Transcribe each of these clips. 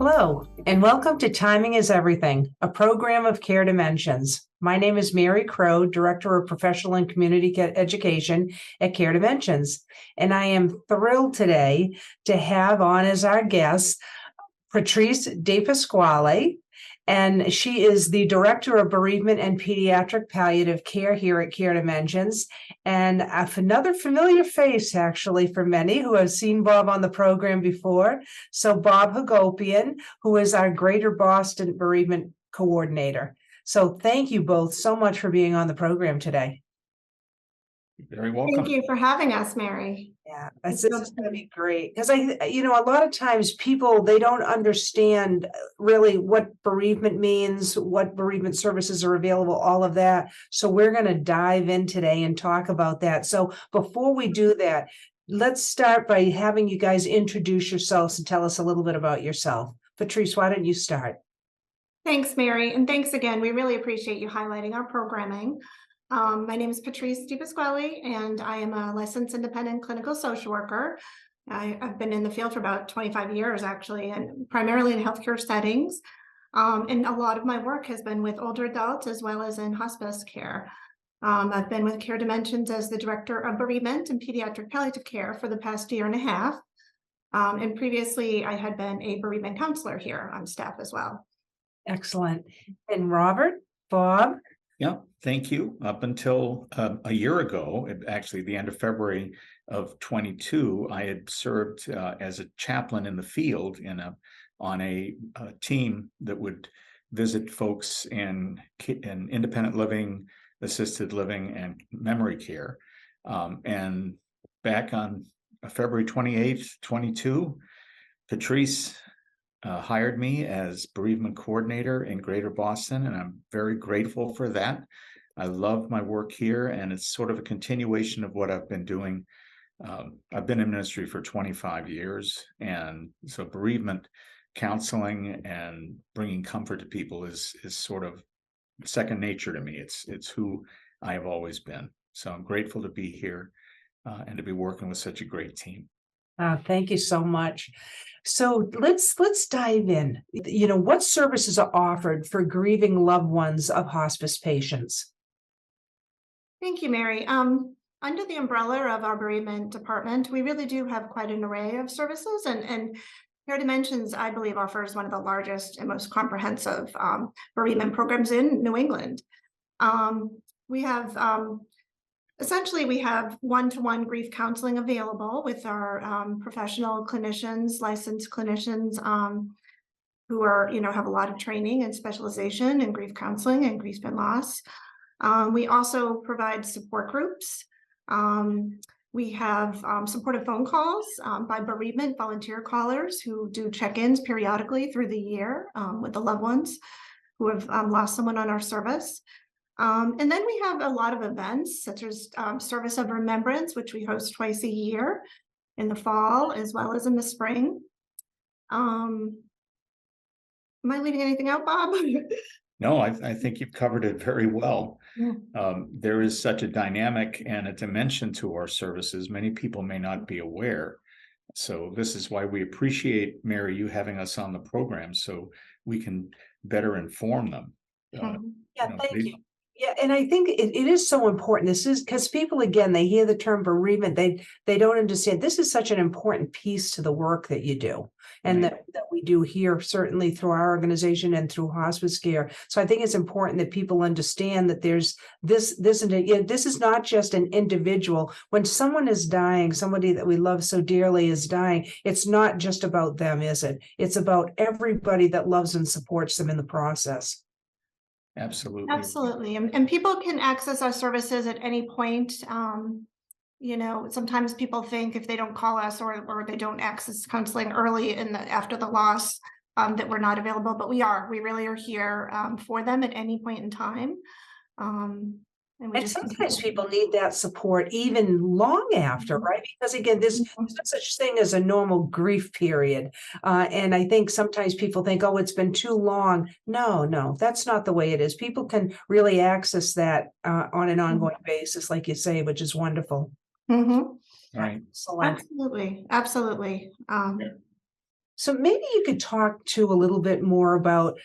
Hello, and welcome to Timing is Everything, a program of Care Dimensions. My name is Mary Crow, Director of Professional and Community Education at Care Dimensions, and I am thrilled today to have on as our guest Patrice DePasquale, and she is the Director of Bereavement and Pediatric Palliative Care here at Care Dimensions, and another familiar face, actually, for many who have seen Bob on the program before. So Bob Hagopian, who is our Greater Boston Bereavement Coordinator. So thank you both so much for being on the program today. You're very welcome. Thank you for having us, Mary. Yeah, this is going to be great because a lot of times people, they don't understand really what bereavement means, what bereavement services are available, all of that. So we're going to dive in today and talk about that. So before we do that, let's start by having you guys introduce yourselves and tell us a little bit about yourself. Patrice, why don't you start? Thanks, Mary. And thanks again. We really appreciate you highlighting our programming. My name is Patrice DePasquale, and I am a licensed independent clinical social worker. I've been in the field for about 25 years, actually, and primarily in healthcare settings. And a lot of my work has been with older adults as well as in hospice care. I've been with Care Dimensions as the Director of Bereavement and Pediatric Palliative Care for the past year and a half. And previously, I had been a bereavement counselor here on staff as well. Excellent. And Robert, Bob? Yeah, thank you. Up until a year ago, actually the end of February of 22, I had served as a chaplain in the field on a team that would visit folks in independent living, assisted living, and memory care. And back on February 28th, 22, Patrice hired me as bereavement coordinator in Greater Boston, and I'm very grateful for that. I love my work here, and it's sort of a continuation of what I've been doing. I've been in ministry for 25 years, and so bereavement counseling and bringing comfort to people is sort of second nature to me. It's who I have always been. So I'm grateful to be here and to be working with such a great team. Thank you so much. So let's dive in. What services are offered for grieving loved ones of hospice patients? Thank you, Mary. Under the umbrella of our bereavement department, we really do have quite an array of services, and Care Dimensions, I believe, offers one of the largest and most comprehensive bereavement programs in New England. We have essentially, we have one-to-one grief counseling available with our professional clinicians, licensed clinicians who are, have a lot of training and specialization in grief counseling and grief and loss. We also provide support groups. We have supportive phone calls by bereavement volunteer callers who do check-ins periodically through the year with the loved ones who have lost someone on our service. And then we have a lot of events such as Service of Remembrance, which we host twice a year in the fall as well as in the spring. Am I leaving anything out, Bob? No, I think you've covered it very well. Yeah. There is such a dynamic and a dimension to our services. Many people may not be aware. So this is why we appreciate, Mary, you having us on the program so we can better inform them. Thank you. Yeah, and I think it is so important. This is because people, again, they hear the term bereavement, they don't understand. This is such an important piece to the work that you do, and that we do here, certainly through our organization and through hospice care. So I think it's important that people understand that there's this is not just an individual. When someone is dying, somebody that we love so dearly is dying, it's not just about them, is it? It's about everybody that loves and supports them in the process. Absolutely. And people can access our services at any point. Sometimes people think if they don't call us or they don't access counseling early after the loss, that we're not available, but we really are here for them at any point in time. And sometimes people need that support even long after, right? Because again, there's no such thing as a normal grief period. And I think sometimes people think, oh, it's been too long. No, that's not the way it is. People can really access that on an ongoing basis, like you say, which is wonderful. Mm-hmm. Right. Excellent. Absolutely. So maybe you could talk to a little bit more about,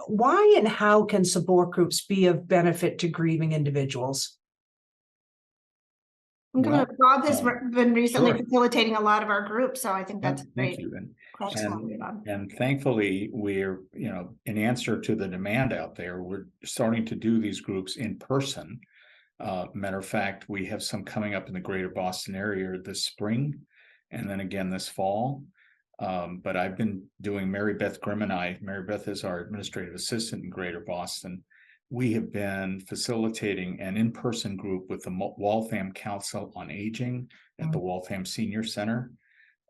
why and how can support groups be of benefit to grieving individuals? Bob has been recently sure. facilitating a lot of our groups, so I think Yeah, that's a thank great you. question, Bob. And thankfully, we're, in answer to the demand out there, we're starting to do these groups in person. Matter of fact, we have some coming up in the greater Boston area this spring, and then again this fall. But I've been doing Mary Beth Grimm and Mary Beth is our administrative assistant in greater Boston. We have been facilitating an in-person group with the Waltham Council on Aging at the Waltham Senior Center.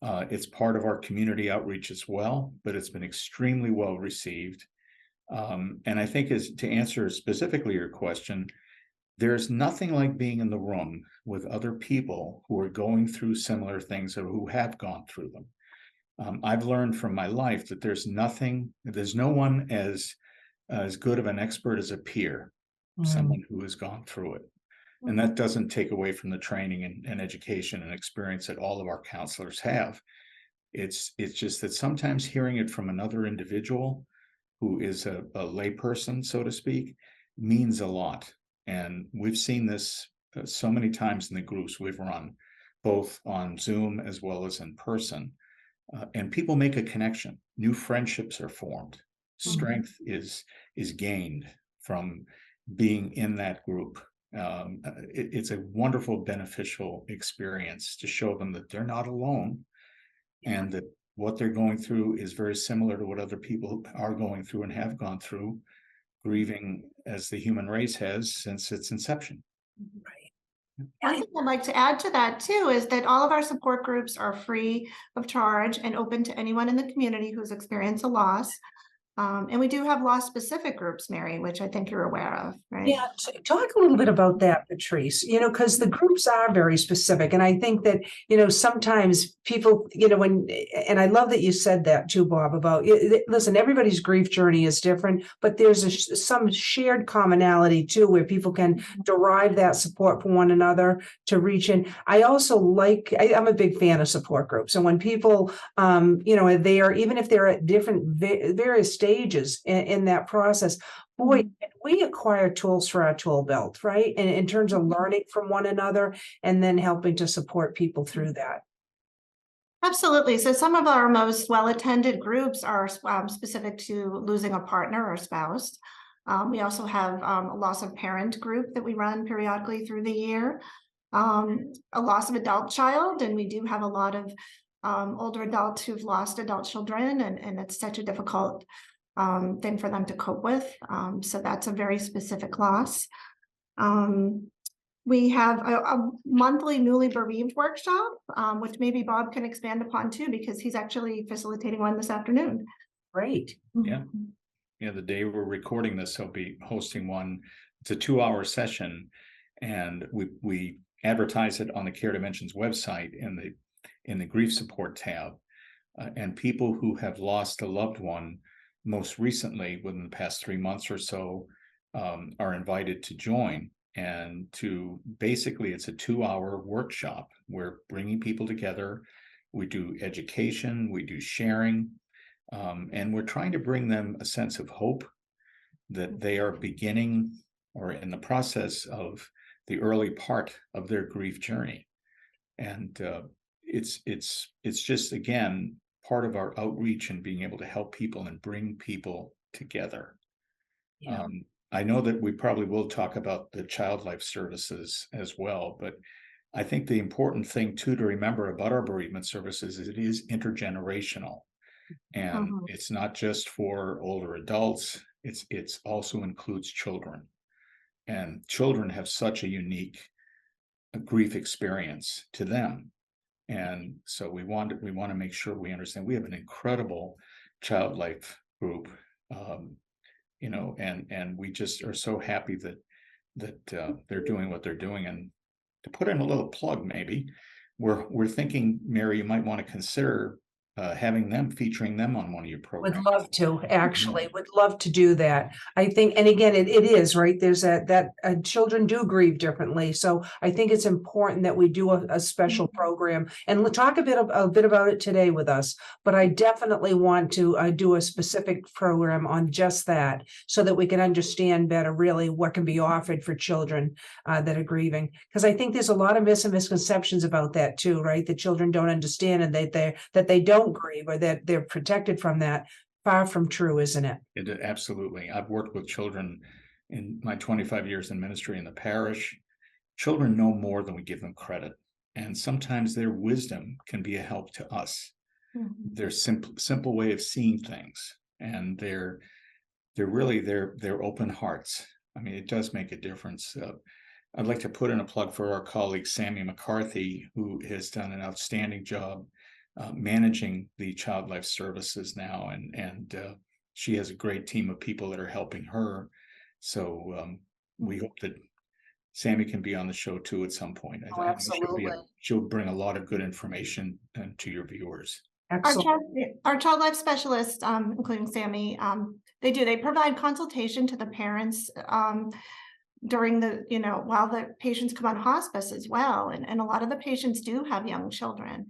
It's part of our community outreach as well, but it's been extremely well received. And I think, as to answer specifically your question, there's nothing like being in the room with other people who are going through similar things or who have gone through them. I've learned from my life that there's no one as good of an expert as a peer, someone who has gone through it. And that doesn't take away from the training and education and experience that all of our counselors have. It's just that sometimes hearing it from another individual who is a layperson, so to speak, means a lot. And we've seen this so many times in the groups we've run, both on Zoom as well as in person. And people make a connection. New friendships are formed. Strength is gained from being in that group. It's a wonderful, beneficial experience to show them that they're not alone, and that what they're going through is very similar to what other people are going through and have gone through, grieving as the human race has since its inception. Right. One thing I'd like to add to that too is that all of our support groups are free of charge and open to anyone in the community who's experienced a loss. And we do have loss-specific groups, Mary, which I think you're aware of, right? Yeah, talk a little bit about that, Patrice, because the groups are very specific. And I think that, sometimes people, and I love that you said that too, Bob, about, listen, everybody's grief journey is different, but there's some shared commonality too, where people can derive that support from one another to reach in. I also I'm a big fan of support groups. And when people, are there, even if they're at different various stages in that process, boy, we acquire tools for our tool belt, right? And in terms of learning from one another and then helping to support people through that. Absolutely. So some of our most well-attended groups are specific to losing a partner or spouse. We also have a loss of parent group that we run periodically through the year, a loss of adult child, and we do have a lot of older adults who've lost adult children, and it's such a difficult thing for them to cope with. So that's a very specific loss. We have a monthly newly bereaved workshop, which maybe Bob can expand upon too, because he's actually facilitating one this afternoon. Great. Yeah. Yeah, the day we're recording this, he'll be hosting one. It's a 2-hour session, and we advertise it on the Care Dimensions website in the grief support tab. And people who have lost a loved one most recently within the past 3 months or so are invited to join. And basically, it's a 2-hour workshop. We're bringing people together. We do education, we do sharing, and we're trying to bring them a sense of hope that they are beginning or in the process of the early part of their grief journey. And it's just, again, part of our outreach and being able to help people and bring people together. Yeah. I know that we probably will talk about the child life services as well, but I think the important thing too to remember about our bereavement services is it is intergenerational, and it's not just for older adults. It's also includes children, and children have such a unique grief experience to them. And so we want to make sure we understand. We have an incredible child life group, and we just are so happy that they're doing what they're doing. And to put in a little plug, maybe we're thinking, Mary, you might want to consider featuring them on one of your Would programs. love to, actually, would love to do that. I think, and again, it is, right? There's that children do grieve differently. So I think it's important that we do a special program and we'll talk a bit about it today with us. But I definitely want to do a specific program on just that so that we can understand better really what can be offered for children that are grieving. Because I think there's a lot of misconceptions about that too, right? That children don't understand and that they don't grieve or that they're protected from that. Far from true, isn't it? Absolutely. I've worked with children in my 25 years in ministry in the parish. Children know more than we give them credit. And sometimes their wisdom can be a help to us. Their simple way of seeing things and their open hearts. I mean, it does make a difference. I'd like to put in a plug for our colleague, Sammy McCarthy, who has done an outstanding job managing the Child Life Services now, and she has a great team of people that are helping her. So we hope that Sammy can be on the show too at some point. I think absolutely. she'll bring a lot of good information to your viewers. Our child life specialists, including Sammy, they provide consultation to the parents during while the patients come on hospice as well. And a lot of the patients do have young children.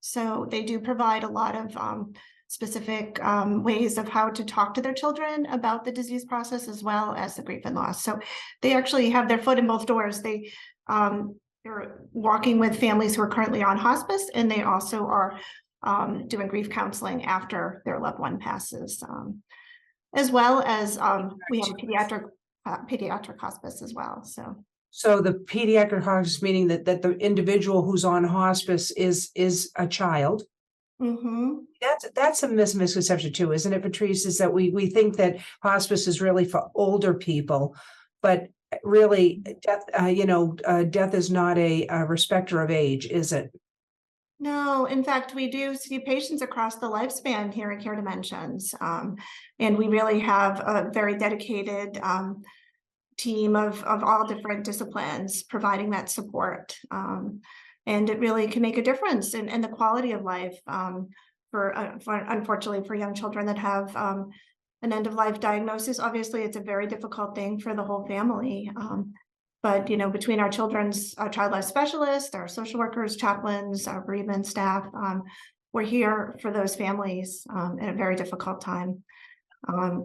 So they do provide a lot of specific ways of how to talk to their children about the disease process as well as the grief and loss. So they actually have their foot in both doors. They're walking with families who are currently on hospice, and they also are doing grief counseling after their loved one passes, as well as we have a pediatric hospice as well. So the pediatric hospice, meaning that the individual who's on hospice is a child. That's a misconception too, isn't it, Patrice? Is that we think that hospice is really for older people, but really death is not a respecter of age, is it? No, in fact, we do see patients across the lifespan here at Care Dimensions, and we really have a very dedicated team of all different disciplines providing that support. And it really can make a difference in the quality of life for unfortunately for young children that have an end of life diagnosis. Obviously, it's a very difficult thing for the whole family. But between our child life specialists, our social workers, chaplains, our bereavement staff, we're here for those families at a very difficult time.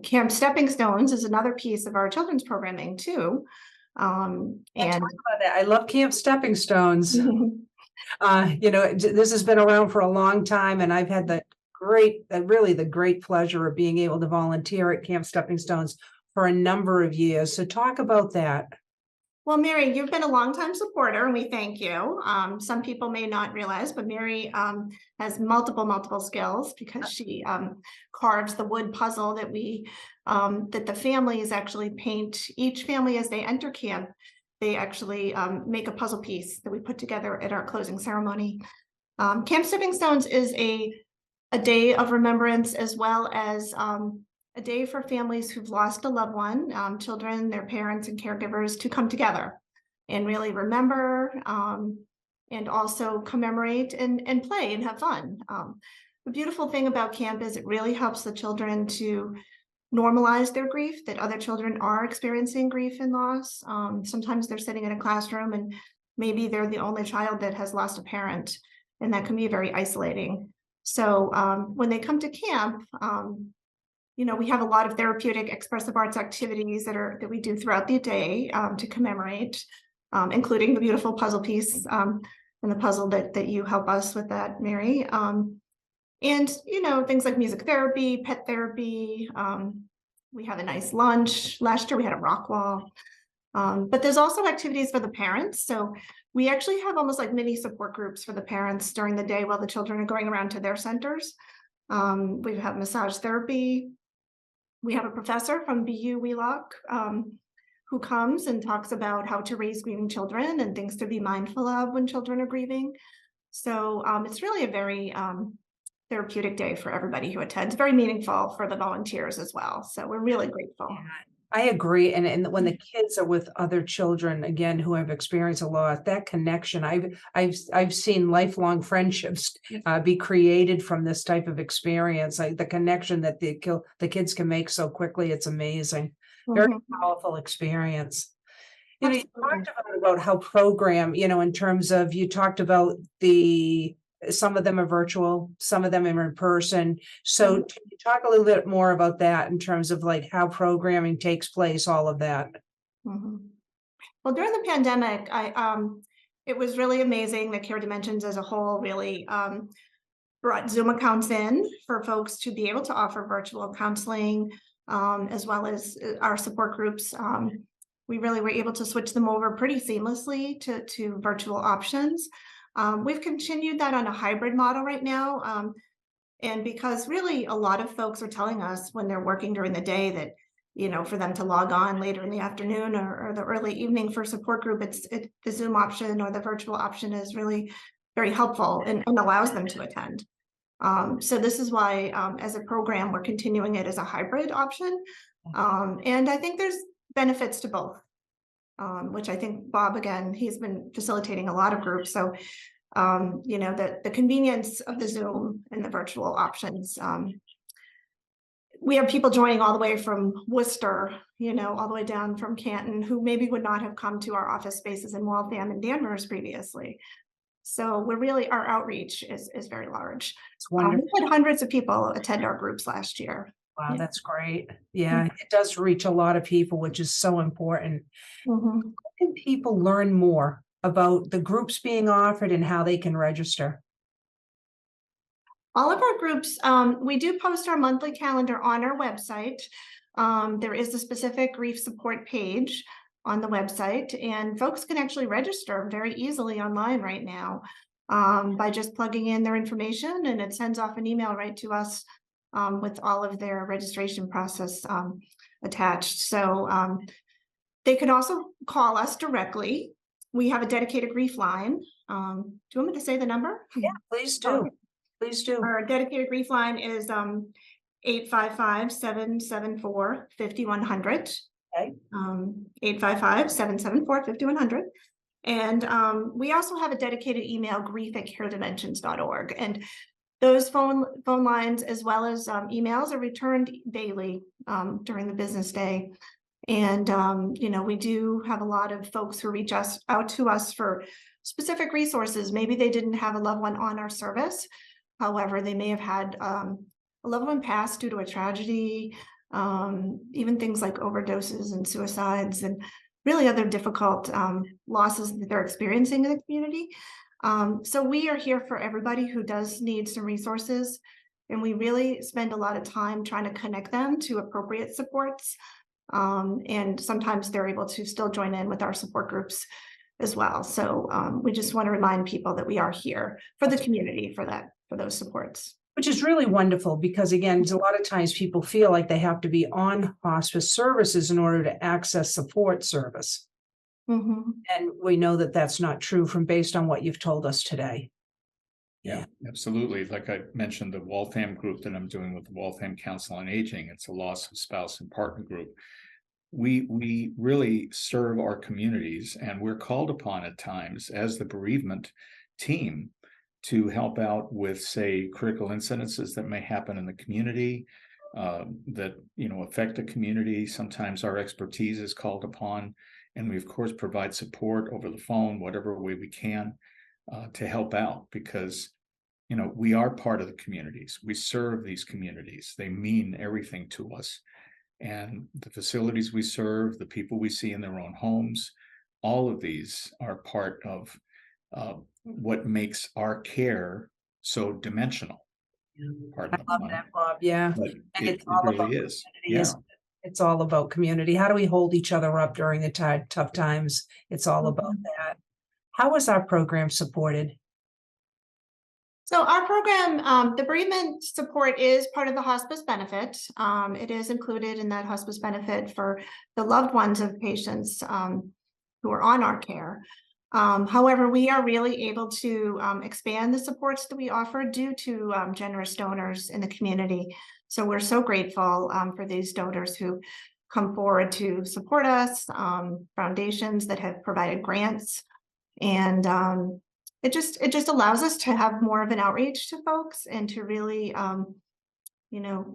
Camp Stepping Stones is another piece of our children's programming too. And talk about that. I love Camp Stepping Stones. This has been around for a long time, and I've had the great pleasure of being able to volunteer at Camp Stepping Stones for a number of years. So talk about that. Well, Mary, you've been a longtime supporter, and we thank you. Some people may not realize, but Mary has multiple skills because she carves the wood puzzle that that the families actually paint. Each family, as they enter camp, they actually make a puzzle piece that we put together at our closing ceremony. Camp Stepping Stones is a day of remembrance, as well as a day for families who've lost a loved one, children, their parents, and caregivers to come together and really remember and also commemorate and play and have fun. The beautiful thing about camp is it really helps the children to normalize their grief, that other children are experiencing grief and loss. Sometimes they're sitting in a classroom and maybe they're the only child that has lost a parent, and that can be very isolating. So when they come to camp, we have a lot of therapeutic expressive arts activities that we do throughout the day to commemorate, including the beautiful puzzle piece and the puzzle that you help us with that, Mary. And things like music therapy, pet therapy. We have a nice lunch. Last year we had a rock wall. But there's also activities for the parents. So we actually have almost like mini support groups for the parents during the day while the children are going around to their centers. We have massage therapy. We have a professor from BU Wheelock who comes and talks about how to raise grieving children and things to be mindful of when children are grieving. So it's really a very therapeutic day for everybody who attends, very meaningful for the volunteers as well. So we're really grateful. I agree. And when the kids are with other children, again, who have experienced a lot, that connection, I've seen lifelong friendships be created from this type of experience. Like the connection that the kids can make so quickly, it's amazing. Very Mhm. powerful experience. You know, you Absolutely. talked about how program, in terms of, you talked about some of them are virtual, some of them are in person. So Mhm. can you talk a little bit more about that in terms of like how programming takes place, all of that? Mhm. Well, during the pandemic, it was really amazing that Care Dimensions as a whole really brought Zoom accounts in for folks to be able to offer virtual counseling, as well as our support groups. We really were able to switch them over pretty seamlessly to virtual options. We've continued that on a hybrid model right now. And because really a lot of folks are telling us when they're working during the day that, for them to log on later in the afternoon or the early evening for support group, the Zoom option or the virtual option is really very helpful and allows them to attend. So this is why, as a program, we're continuing it as a hybrid option. And I think there's benefits to both, which I think Bob, again, he's been facilitating a lot of groups. So, the convenience of the Zoom and the virtual options. We have people joining all the way from Worcester, all the way down from Canton, who maybe would not have come to our office spaces in Waltham and Danvers previously. So our outreach is very large. It's wonderful. We had hundreds of people attend our groups last year. Wow, Yeah. that's great. Yeah, it does reach a lot of people, which is so important. Mhm. How can people learn more about the groups being offered and how they can register? All of our groups, we do post our monthly calendar on our website. There is a specific grief support page on the website, and folks can actually register very easily online right now by just plugging in their information, and it sends off an email right to us with all of their registration process attached. So they can also call us directly. We have a dedicated grief line. Do you want me to say the number? Yeah, please Oh, do. Please do. our dedicated grief line is 855-774-5100. Okay. 855-774-5100. And we also have a dedicated email, grief@caredimensions.org. And those phone lines, as well as emails, are returned daily during the business day. And we do have a lot of folks who reach out to us for specific resources. Maybe they didn't have a loved one on our service. However, they may have had a loved one pass due to a tragedy, even things like overdoses and suicides and really other difficult losses that they're experiencing in the community. So we are here for everybody who does need some resources, and we really spend a lot of time trying to connect them to appropriate supports. And sometimes they're able to still join in with our support groups as well. So we just want to remind people that we are here for the community for those supports. Which is really wonderful because, again, a lot of times people feel like they have to be on hospice services in order to access support service. Mm-hmm. And we know that that's not true based on what you've told us today. Yeah, absolutely. Like I mentioned, the Waltham group that I'm doing with the Waltham Council on Aging, it's a loss of spouse and partner group. We really serve our communities, and we're called upon at times as the bereavement team to help out with, say, critical incidences that may happen in the community that affect a community. Sometimes our expertise is called upon, and we of course provide support over the phone, whatever way we can to help out, because we are part of the communities. We serve these communities. They mean everything to us. And the facilities we serve, the people we see in their own homes, all of these are part of what makes our care so dimensional. Pardon I love the pun. that, Bob. Yeah. But And it it's all really about is. community, Yeah. isn't it? It's all about community. How do we hold each other up during the tough times? It's all about that. How is our program supported? So our program, the bereavement support is part of the hospice benefit. It is included in that hospice benefit for the loved ones of patients who are on our care. However, we are really able to expand the supports that we offer due to generous donors in the community. So we're so grateful for these donors who come forward to support us, foundations that have provided grants, and it just allows us to have more of an outreach to folks and to really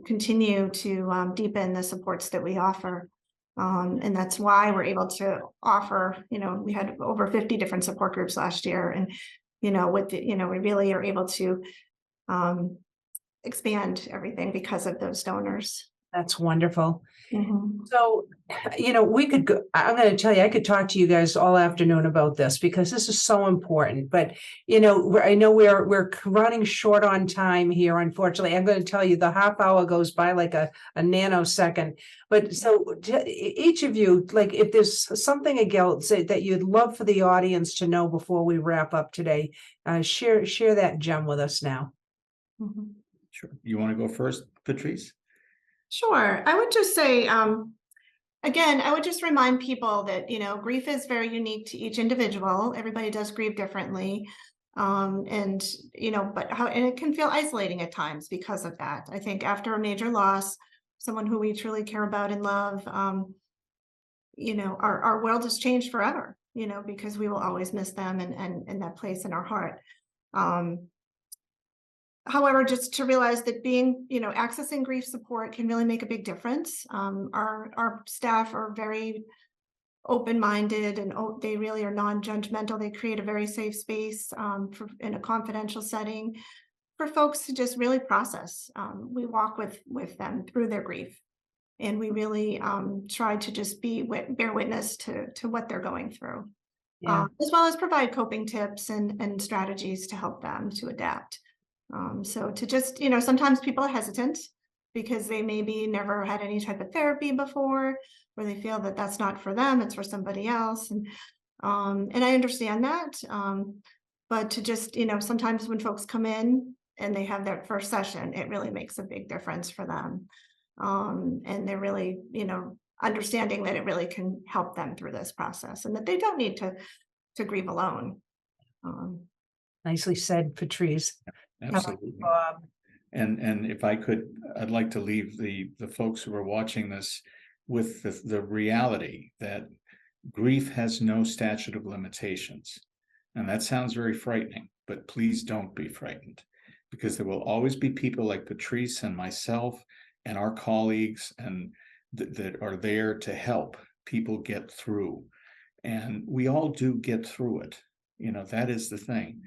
continue to deepen the supports that we offer. And that's why we're able to offer, we had over 50 different support groups last year. And, we really are able to expand everything because of those donors. That's wonderful. Mhm. So, we could go, I'm going to tell you, I could talk to you guys all afternoon about this because this is so important. But, I know we're running short on time here, unfortunately. I'm going to tell you the half hour goes by like a nanosecond. But so each of you, like if there's something else that you'd love for the audience to know before we wrap up today, share that gem with us now. Mhm. Sure. You want to go first, Patrice? Sure. I would just say, again, I would just remind people that, grief is very unique to each individual. Everybody does grieve differently. And it can feel isolating at times because of that. I think after a major loss, someone who we truly care about and love, our world has changed forever, because we will always miss them and that place in our heart. However, just to realize that accessing grief support can really make a big difference. Our staff are very open-minded and they really are non-judgmental. They create a very safe space in a confidential setting for folks to just really process. We walk with them through their grief, and we really try to just bear witness to what they're going through, as well as provide coping tips and strategies to help them to adapt. So to just, sometimes people are hesitant because they maybe never had any type of therapy before, or they feel that that's not for them, it's for somebody else. And I understand that. But to just, sometimes when folks come in and they have their first session, it really makes a big difference for them. And they're really, understanding that it really can help them through this process and that they don't need to grieve alone. Nicely said, Patrice. Absolutely. Bob. And if I could, I'd like to leave the folks who are watching this with the reality that grief has no statute of limitations. And that sounds very frightening, but please don't be frightened, because there will always be people like Patrice and myself and our colleagues and that are there to help people get through. And we all do get through it. That is the thing.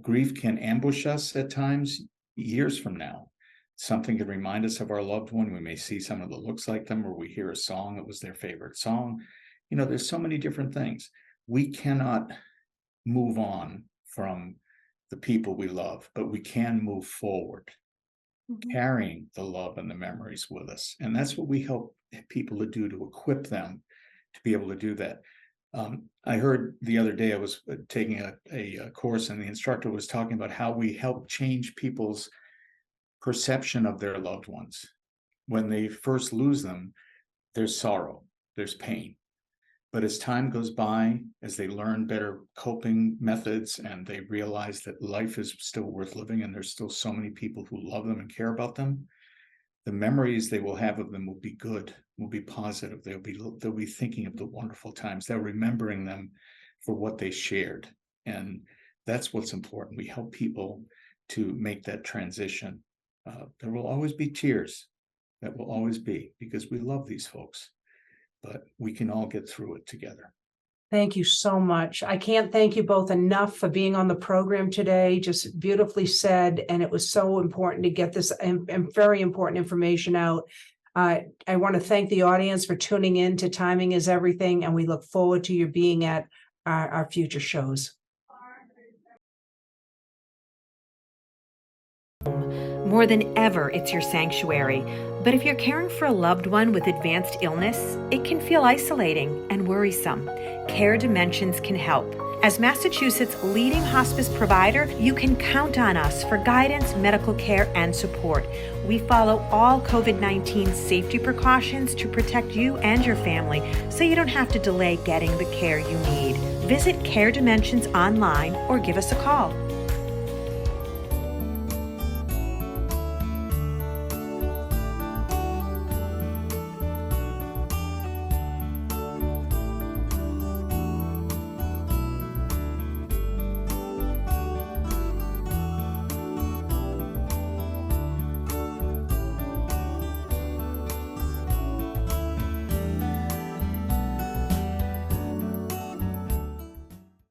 Grief can ambush us at times years from now. Something could remind us of our loved one. We may see someone that looks like them, or we hear a song that was their favorite song. There's so many different things. We cannot move on from the people we love, but we can move forward, carrying the love and the memories with us. And that's what we help people to do, to equip them to be able to do that. I heard the other day, I was taking a course, and the instructor was talking about how we help change people's perception of their loved ones. When they first lose them, there's sorrow, there's pain. But as time goes by, as they learn better coping methods and they realize that life is still worth living and there's still so many people who love them and care about them, the memories they will have of them will be good, will be positive. They'll be thinking of the wonderful times. They're remembering them for what they shared. And that's what's important. We help people to make that transition. There will always be tears. That will always be, because we love these folks, but we can all get through it together. Thank you so much. I can't thank you both enough for being on the program today. Just beautifully said. And it was so important to get this and very important information out. I want to thank the audience for tuning in to Timing is Everything. And we look forward to you being at our future shows. More than ever, it's your sanctuary. But if you're caring for a loved one with advanced illness, it can feel isolating and worrisome. Care Dimensions can help. As Massachusetts' leading hospice provider, you can count on us for guidance, medical care, and support. We follow all COVID-19 safety precautions to protect you and your family, so you don't have to delay getting the care you need. Visit Care Dimensions online or give us a call.